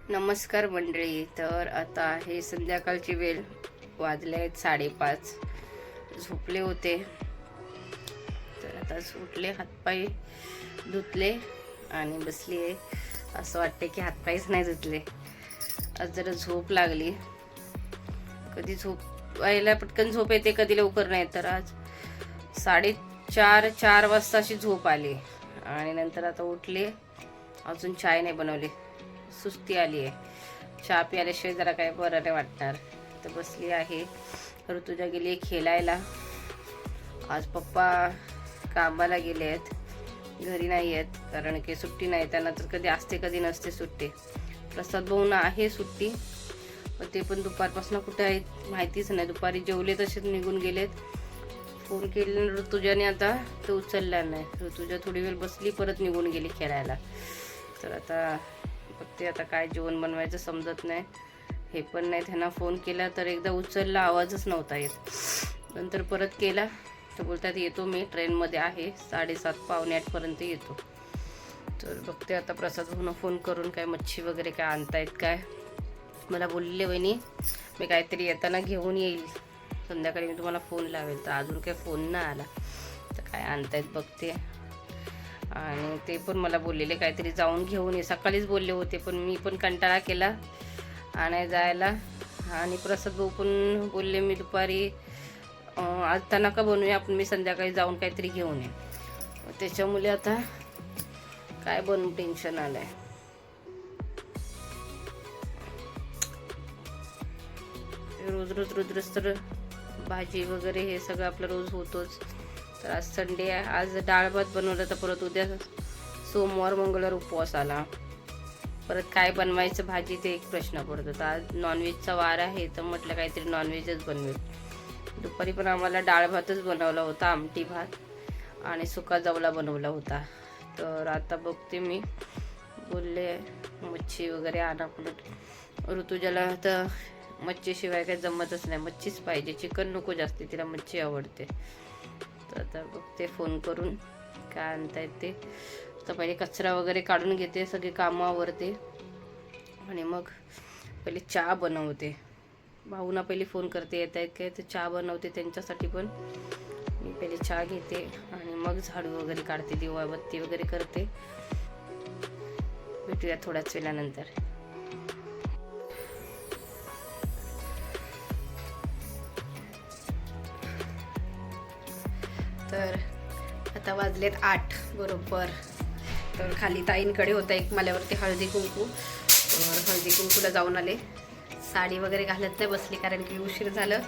नमस्कार मंडळी. तर आता आहे संध्याकाळची वेळ, वाजले आहेत 5:30. झोपले होते तर आता उठले, हातपाय धुतले आणि बसली आहे. असं वाटते की हातपायच नाही धुतले. आज जरा झोप लागली. कधी झोप व्हायला पटकन झोप येते, कधी लवकर नाही. तर आज 4:30 वाजता अशी झोप आली आणि नंतर आता उठले. अजून चाय नाही बनवली, सुस्ती आली आहे. चहा प्यायल्याशिवाय जरा काय बरं नाही वाटणार. तर बसली आहे. ऋतुजा गेली आहे खेळायला. आज पप्पा कामाला गेले आहेत, घरी नाही आहेत, कारण की सुट्टी नाही त्यांना. तर कधी असते कधी नसते सुट्टी. प्रसाद भाऊंना आहे सुट्टी, पण ते पण दुपारपासून कुठे आहेत माहितीच नाही. दुपारी जेवले तसेच निघून गेलेत. फोन केले ऋतुजाने, आता तो उचलला नाही. ऋतुजा थोडी वेळ बसली, परत निघून गेली खेळायला. तर आता बघते आता काय जेवण बनवायचं समजत नाही. हे पण नाही, त्यांना फोन केला तर एकदा उचलला, आवाजच नव्हता येत. नंतर परत केला तर बोलतात येतो मी, ट्रेनमध्ये आहे, 7:30 पावणे 8 येतो. तर बघते आता प्रसाद भाऊंना फोन करून काय मच्छी वगैरे काय आणतायत काय. मला बोलले वहिनी मी काहीतरी येताना घेऊन येईल, संध्याकाळी मी तुम्हाला फोन लावेल. तर अजून काय फोन नाही आला. तर काय आणतायत बघते. आणि ते पण मला बोललेले काहीतरी जाऊन घेऊन ये, सकाळीच बोलले होते, पण मी पण कंटाळा केला आणाय जायला. आणि प्रसाद भाऊ पण बोलले मी दुपारी आता नका बनवूया आपण, मी संध्याकाळी जाऊन काहीतरी घेऊन ये. त्याच्यामुळे आता काय बनवू टेन्शन आलंय. रोज तर भाजी वगैरे हे सगळं आपलं रोज होतोच. तर आज संडे आहे, आज डाळ भात बनवला. तर परत उद्या सोमवार मंगळवार उपवास आला, परत काय बनवायचं भाजी ते एक प्रश्न पडतो. तर आज नॉनव्हेजचा वार आहे, तर म्हटलं काहीतरी नॉनव्हेजच बनवेल. दुपारी पण आम्हाला डाळ भातच बनवला होता, आमटी भात आणि सुका जवला बनवला होता. तर आता बघते मी, बोलले मच्छी वगैरे आणा म्हणून. ऋतुजाला तर मच्छीशिवाय काही जमतच नाही, मच्छीच पाहिजे, चिकन नको जास्ती, तिला मच्छी आवडते. तर आता बघते फोन करून काय आणतायत ते. तर पहिले कचरा वगैरे काढून घेते, सगळे कामं आवरते आणि मग पहिले चहा बनवते. भाऊना पहिले फोन करते येत आहेत काय, तर चहा बनवते त्यांच्यासाठी. पण मी पहिले चहा घेते आणि मग झाडू वगैरे काढते, दिवाबत्ती वगैरे करते. भेटूया थोड्याच वेळानंतर. तर आता वाजलेत 8 बरोबर. तर खाली ताईंकडे होता एक मल्यावरती हळदी कुंकू, तर हळदी कुंकूला जाऊन आले. साडी वगैरे घालत नाही बसली, कारण की उशीर झालं.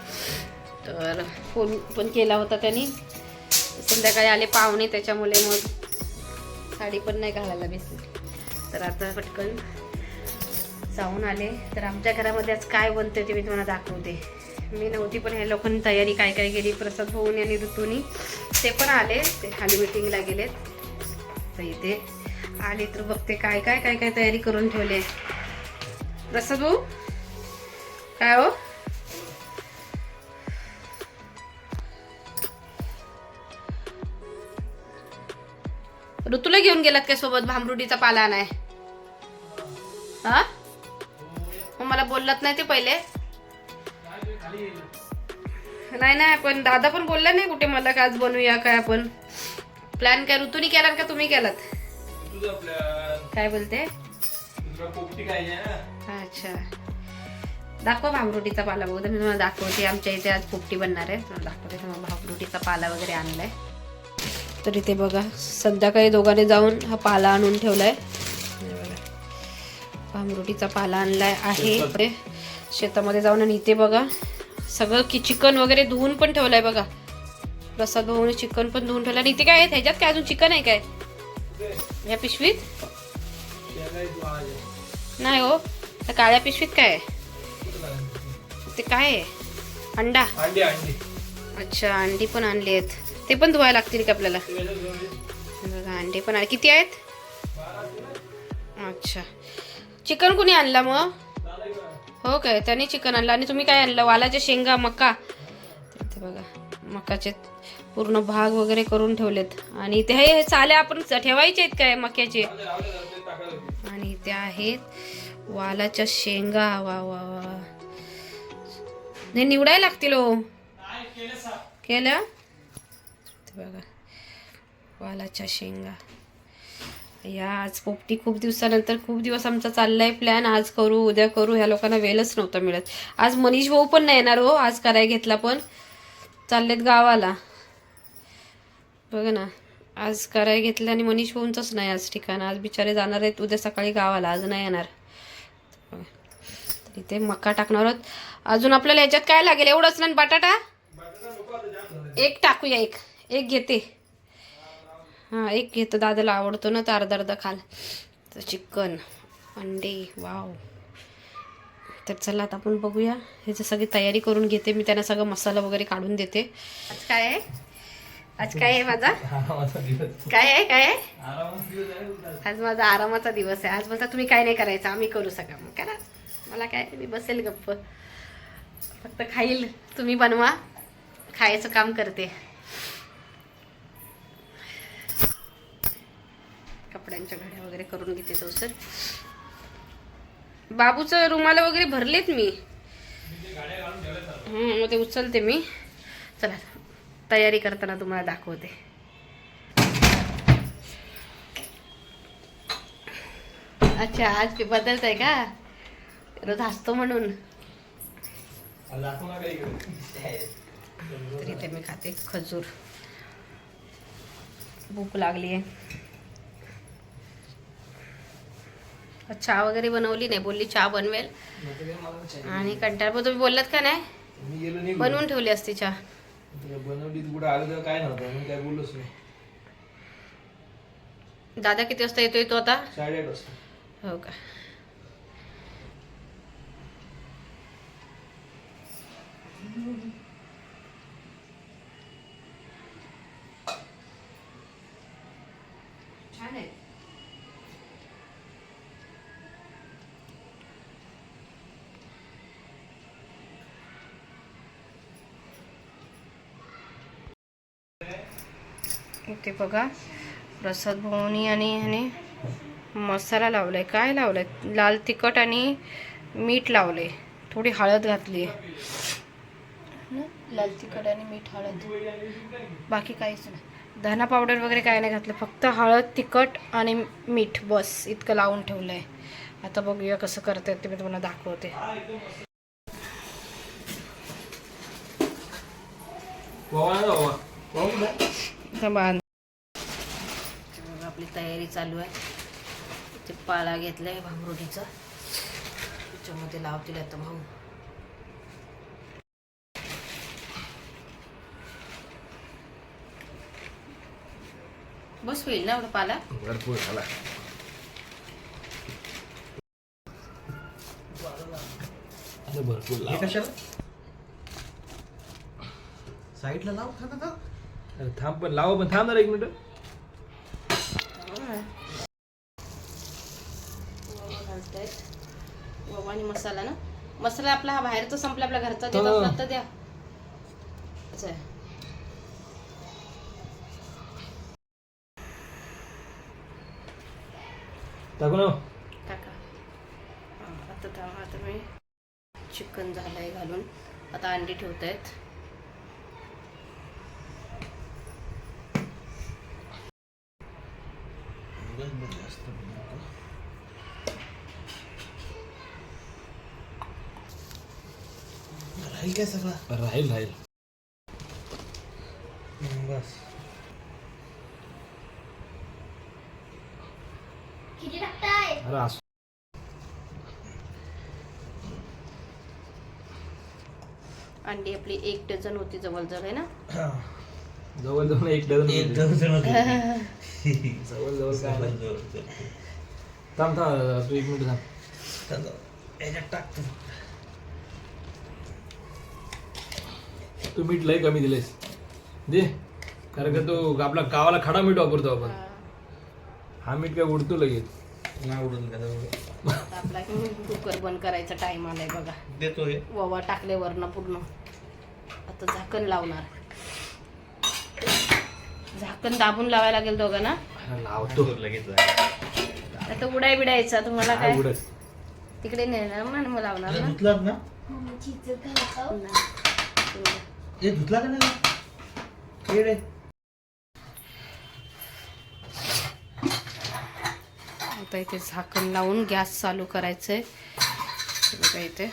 तर फोन पण केला होता त्यांनी, संध्याकाळी आले पाहुणे, त्याच्यामुळे मग साडी पण नाही घालायला बसली. तर आता पटकन जाऊन आले. तर आमच्या घरामध्ये आज काय बनते ते मी तुम्हाला दाखवते. मी नव्हती, पण ह्या लोकांनी तयारी काय काय केली, प्रसाद भाऊनी आणि ऋतूनी. ते पण आले, ते खाली मीटिंगला गेलेत. तर इथे आले तर बघते काय काय काय काय तयारी करून ठेवले. प्रसाद भाऊ काय हो, ऋतूला घेऊन गेलात काय सोबत? भांबरुडीचा पाला नाही हा, मग मला बोललात नाही ते पहिले. नाही पण दादा पण बोलला नाही कुठे मला का आज बनवूया काय आपण. प्लॅन काय ऋतूनी केलात का तुम्ही केलात? काय बोलते? अच्छा, दाखवा भांबरुटीचा पाला बघू. मी तुम्हाला दाखवते, आमच्या इथे आज पोपटी बनणार आहे, दाखवते तुम्हाला. भांबरुटीचा पाला वगैरे आणलाय. तर इथे बघा, संध्याकाळी दोघांनी जाऊन हा पाला आणून ठेवलाय. भांबरुटीचा पाला आणलाय आहे शेतामध्ये जाऊन. आणि इथे बघा सगळं की चिकन वगैरे धुवून पण ठेवलंय बघा. प्रसाद भाऊने चिकन पण धुवून ठेवलं. आणि इथे काय आहे, ह्याच्यात काय अजून चिकन आहे काय या पिशवीत? नाही हो, त्या काळ्या पिशवीत काय आहे ते? काय आहे? अंडा? अच्छा, अंडी पण आणली आहेत, ते पण धुवायला लागतील का आपल्याला? बघा अंडे पण. किती आहेत? अच्छा, चिकन कुणी आणला मग? हो काय, त्याने चिकन आणलं. आणि तुम्ही काय आणलं? वालाच्या शेंगा, मका. ते बघा मकाचे पूर्ण भाग वगैरे करून ठेवलेत. आणि ते हे चाले आपण ठेवायचे आहेत काय मक्याचे. आणि इथे आहेत वालाच्या शेंगा. वा वा वा, नाही निवडायला लागतील हो. केलं बघा, वालाच्या शेंगा. या आज पोपटी खूप दिवसानंतर, खूप दिवस आमचा चाललाय प्लॅन, आज करू उद्या करू, ह्या लोकांना वेळच नव्हता मिळत. आज मनीष भाऊ पण नाही येणार हो, आज कराय घेतला पण चाललेत गावाला. बघा ना, आज कराय घेतलं आणि मनीष भाऊंचंच नाही आज ठिकाण. आज बिचारे जाणार आहेत उद्या सकाळी गावाला, आज नाही येणार. इथे मका टाकणार आहोत. अजून आपल्याला याच्यात काय लागेल, एवढंच ना बटाटा एक टाकूया, एक घेते. हां एक घेतो, दादाला आवडतो ना, तर अर्धा खाल. तर चिकन, अंडे, वाव. तर चला आता आपण बघूया. ह्याची सगळी तयारी करून घेते मी, त्यांना सगळं मसाला वगैरे काढून देते. आज काय आहे, आज काय आहे माझा, काय आहे आज माझा आरामाचा दिवस आहे. आज म्हणता तुम्ही काय नाही करायचं, आम्ही करू सगळं. मग करा, मला काय, मी बसेल गप्प, फक्त खाईल, तुम्ही बनवा, खायचं काम करते. कपड्यांच्या घड्या वगैरे करून घेते. तो सर बाबूचं रुमाला वगैरे भरलेत मी, मग ते उचलते मी. चला तयारी करताना तुम्हाला दाखवते. अच्छा आज बदलत आहे का, रोज हसतो म्हणून. तरी ते मी खाते खजूर, भूक लागली आहे. चहा वगैरे बनवली नाही, बोलली चहा बनवेल आणि कंटाळ. पण तुम्ही बोललात का नाही, बनवून ठेवली असती चहा. बनवली कुठं आलं तर काय नव्हतं, मी काय बोललोच नाही. दादा किती वाजता येतोय तो आता, 8:30 वाजता. हो का. छान आहे. इथे बघा प्रसाद भाऊनी आणि मसाला लावलाय. काय लावलाय, लाल तिखट आणि मीठ लावले, थोडी हळद घातली आहे. लाल तिखट आणि मीठ, हळद, बाकी काहीच नाही. धना पावडर वगैरे काय नाही घातलं, फक्त हळद, तिखट आणि मीठ, बस इतकं लावून ठेवलं आहे. आता बघूया कसं करता येते, मी तुम्हाला दाखवते. आपली तयारी चालू आहे. ते पाला घेतलाय भांबरुडीचा, त्याच्यामध्ये लावतील आता भाऊ. बस होईल ना एवढा पाला, भरपूर झाला. भरपूर कशाला साईडला लाव. अरे थांब, पण लाव, पण थांब ना एक मिनिट. आणि मसाला ना, मसाला आपला हा बाहेरचा संपला, आपल्या घरचा देत असला तर द्या. अच्छा टाकू ना, टाका. आता मी चिकन झालंय घालून, आता अंडी ठेवतायत. राहील काय सगळं, राहील बस. किती टाकताय? अरे असं अंडी आपली 1 डझन होती जवळजवळ, आहे ना. जवळ 1 डझन. जवळ काय थांब तू 1 मिनिट थांब. याच्यात टाकतो. तू मीठ लय कमी दिलेस दे, कारण का तो आपला गावाला खडा मीठ वापरतो आपण. हा मीठ काय उडतो लगेच, नाही उडून का. आपला कुकर बंद करायचा टाइम आलाय बघा. देतो हे ववा टाकले वरनं पूर्ण. आता झाकण लावणार, झाकण दाबून लावायला लागेल दोघांना. लावतो लगेच. आता उडाय बिडायचा तुम्हाला काय काय उडत तिकडे नेणार ना मग लावणार ना धुतलात ना नाही. हे धुतला का नाही खेळ आहे. आता इथे झाकण लावून गॅस चालू करायचंय बघा इथे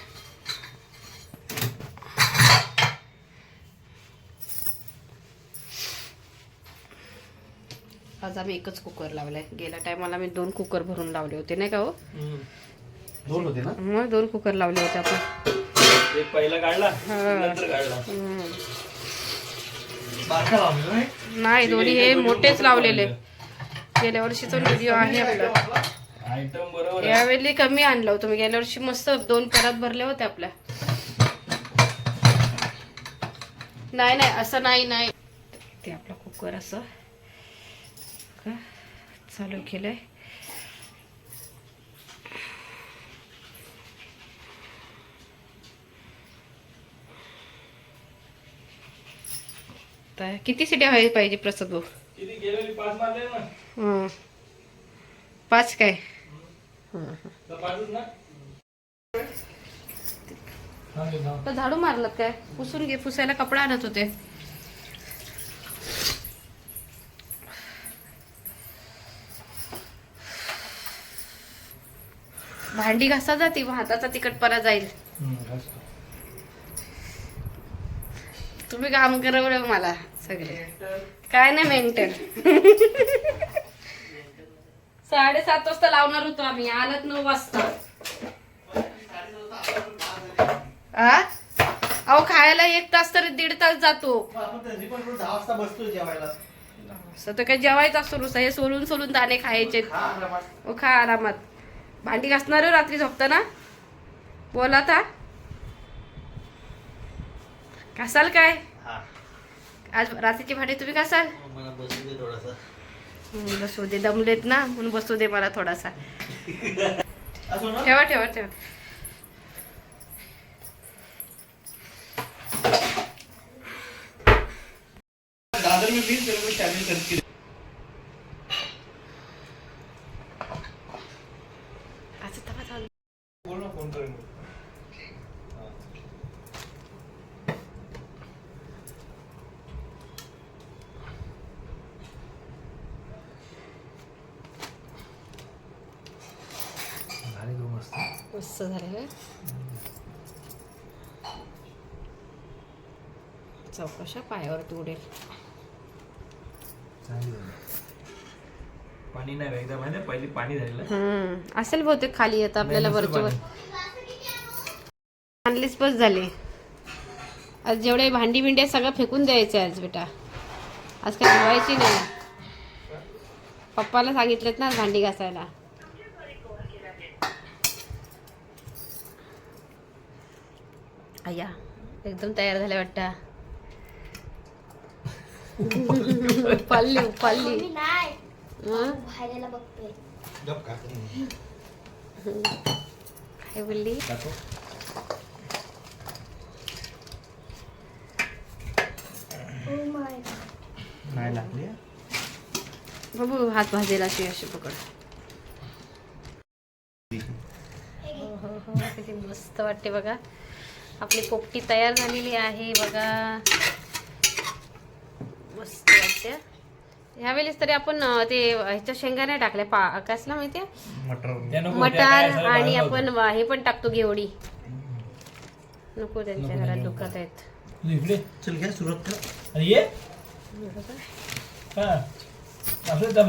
आज आम्ही एकच कुकर लावलाय गेल्या टायमाला मी 2 कुकर भरून लावले होते नाही का हो 2 होते ना मग 2 कुकर लावले होते आपण एक पहिला काढला नंतर काढला बारका लावलेला नाही नाही दोन्ही हे मोठेच लावलेले गेल्या वर्षीचा व्हिडिओ आहे आपला आयटम बरोबर यावेळी कमी आणलं होतं मी गेल्या वर्षी मस्त 2 परात भरले होते आपल्या नाही नाही असं नाही ते आपला कुकर असं चालू केलंय तर किती शिट्या व्हायला पाहिजे प्रसाद भाऊ किती गेलेली 5 मारले ना 5 काय तर 5च ना तर झाडू मारलं काय पुसून घे पुसायला कपडा आणत होते भांडी घासा जाती हाताचा तिखटपणा जाईल तुम्ही काम करवलं मला सगळे काय नाही मेंटल 7:30 वाजता लावणार होतो आम्ही आलात 9 वाजता अहो खायला 1 तास तरी 1.5 तास जातो आपण तरी पण 10 वाजता बसतो जेवायला असं तर काय जेवायचं असतो हे सोलून सोलून दाणे खायचे खा आरामात भांडी घासणार रात्री झोपताना बोला आता घासाल काय आज रात्रीची भांडी तुम्ही घासाल मला बसू दे थोडासा बसू दे दमलेत ना म्हणून बसू दे मला थोडासा असं ना ठेवा ठेवा ठेवा दादर में भी तेरे को शामिल करके असं तवा चालू बोल ना फोन करेंगे झाले तो मस्त मस्त झाले चौकशा पायावरती उडेल पाणी नाही एकदा माहिती पहिली पाणी झालेलं असेल बहुतेक खाली येतं आपल्याला वरच्यावर आणलीच बस झाली आज जेवढे भांडी बिंड्या सगळं फेकून द्यायचं आज बेटा आज काय धुवायची नाही पप्पाला सांगितलेत ना भांडी घासायला अय्या एकदम तयार झाले वाटतं पाल्ली पाल्ली बाहेरला बघतोय गप का काय बोलली ओ माय नाही लागली बघू हात भाजेला अशी पकड हो किती मस्त वाटते बघा आपली पोपटी तयार झालेली आहे बघा मस्त वाटते ह्यावेळेस तरी आपण ते ह्याच्या शेंगा नाही टाकल्या कसला माहितीये मटार आणि आपण हे पण टाकतो घेवडी नको त्यांच्या घरात दुखत आहेत इकडे चल घ्या सुरुवात कर अरे ये हा असं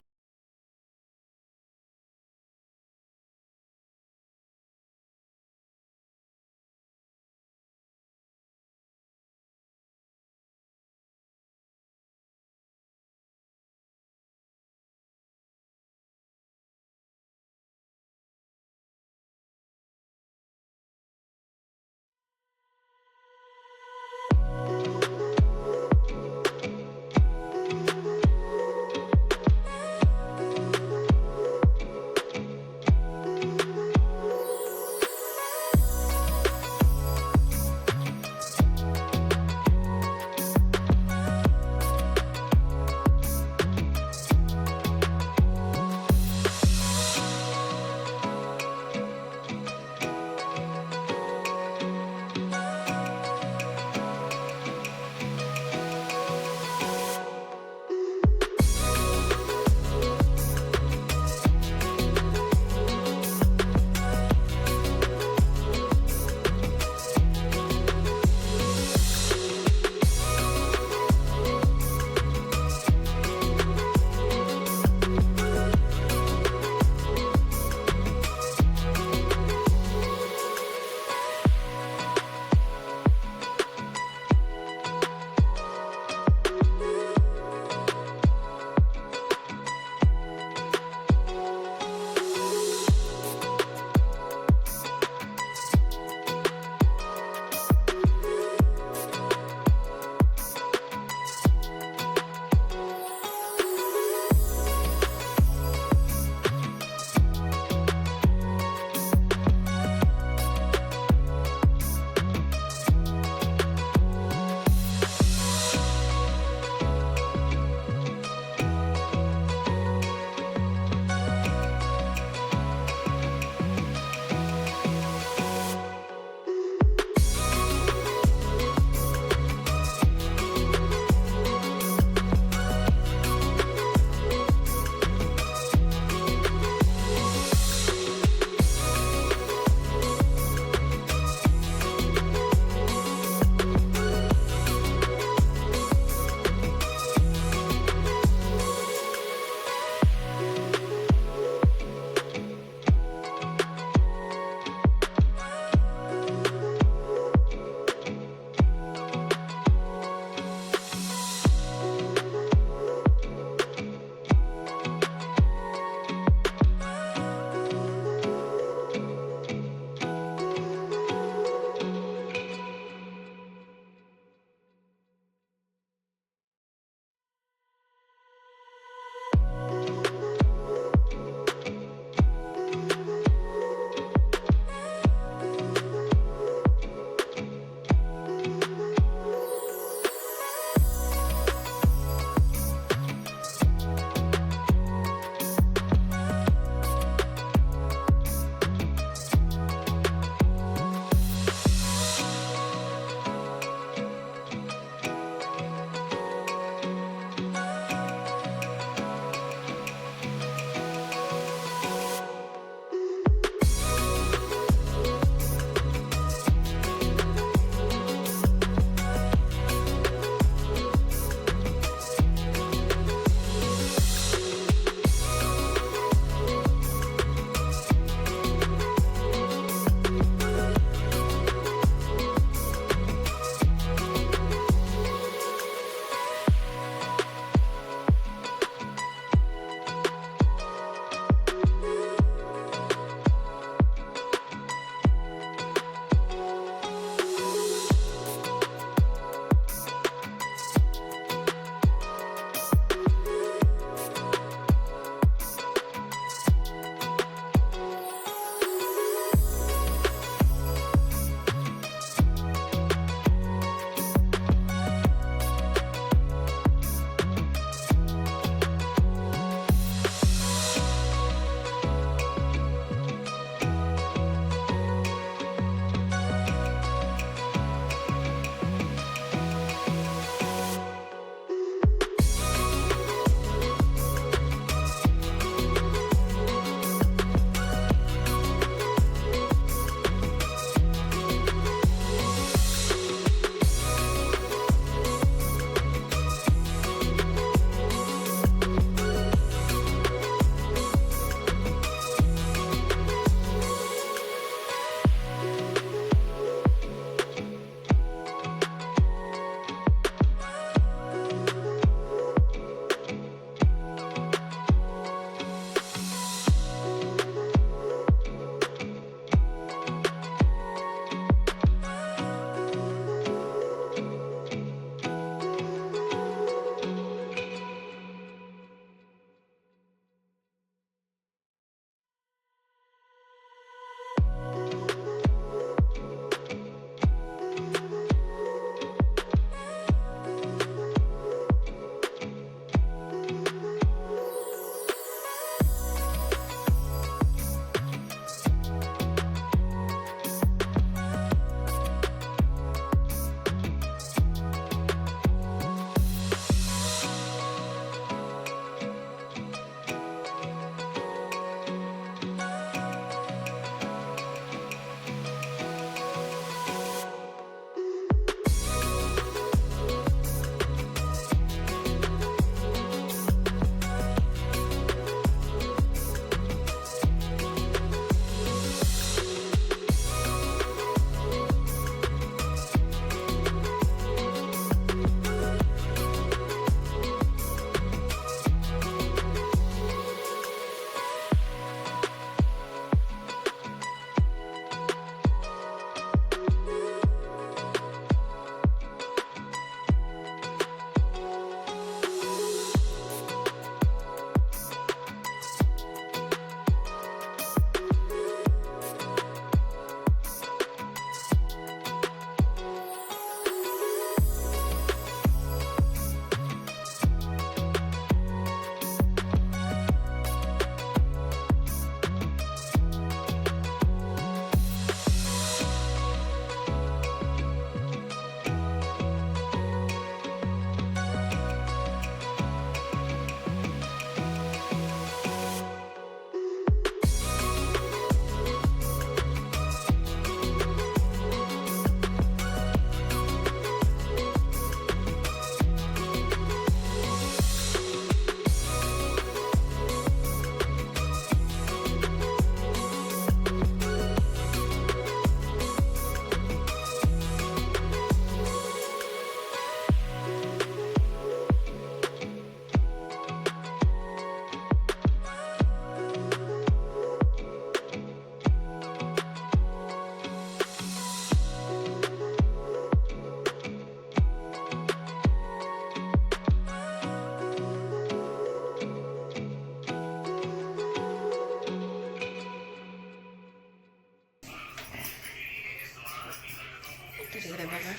तिकडे बघा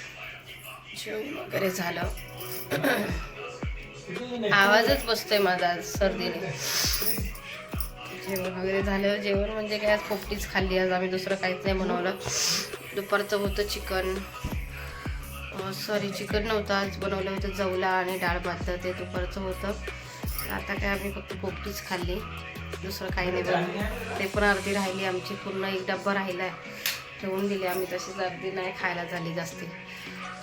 जेवण वगैरे झालं. आवाजच बसतोय माझा आज सर्दीने. जेवण वगैरे झालं. जेवण म्हणजे काय, आज पोपटीच खाल्ली. आज आम्ही दुसरं काहीच नाही बनवलं. दुपारचं होतं चिकन, चिकन नव्हतं आज, बनवलं होतं जवला आणि डाळ भात, ते दुपारचं होतं. आता काय आम्ही फक्त पोपटीच खाल्ली, दुसरं काही नाही बनवलं. ते पण अर्धी राहिली आमची, पूर्ण एक डब्बा राहिला आहे, ठेवून दिली आम्ही तशीच. अर्धी नाही खायला झाली जास्ती.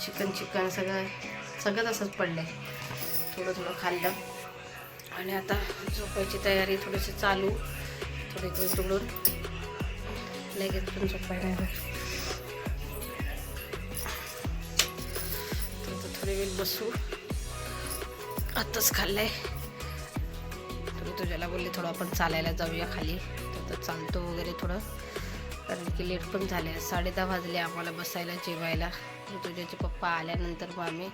चिकन सगळं तसंच पडलं आहे. थोडं खाल्लं आणि आता झोपायची तयारी थोडीशी चालू. थोडे दिवस तुडून लगेच पण झोपायला नाही. थोडे वेळ बसू. आत्ताच खाल्लंय. तुझ्याला बोलले थोडं आपण चालायला जाऊया खाली, तर चालतो वगैरे थोडं, कारण की लेट पण झाले. 10:30 वाजले आम्हाला बसायला जेवायला. तुझ्याचे पप्पा आल्यानंतर मग आम्ही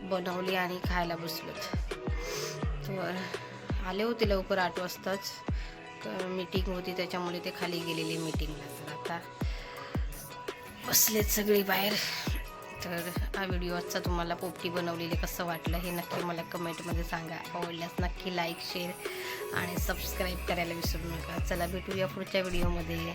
बनवली आणि खायला बसलो. तर आले होते लवकर 8 वाजताच. मीटिंग होती त्याच्यामुळे ते खाली गेलेले मीटिंगला. तर आता बसलेत सगळी बाहेर. तर हा व्हिडिओ आजचा तुम्हाला पोपटी बनवलेली कसं वाटलं हे नक्की मला कमेंटमध्ये सांगा. आवडल्यास नक्की लाईक, शेअर आणि सबस्क्राईब करायला विसरू नका. चला भेटूया पुढच्या व्हिडिओमध्ये.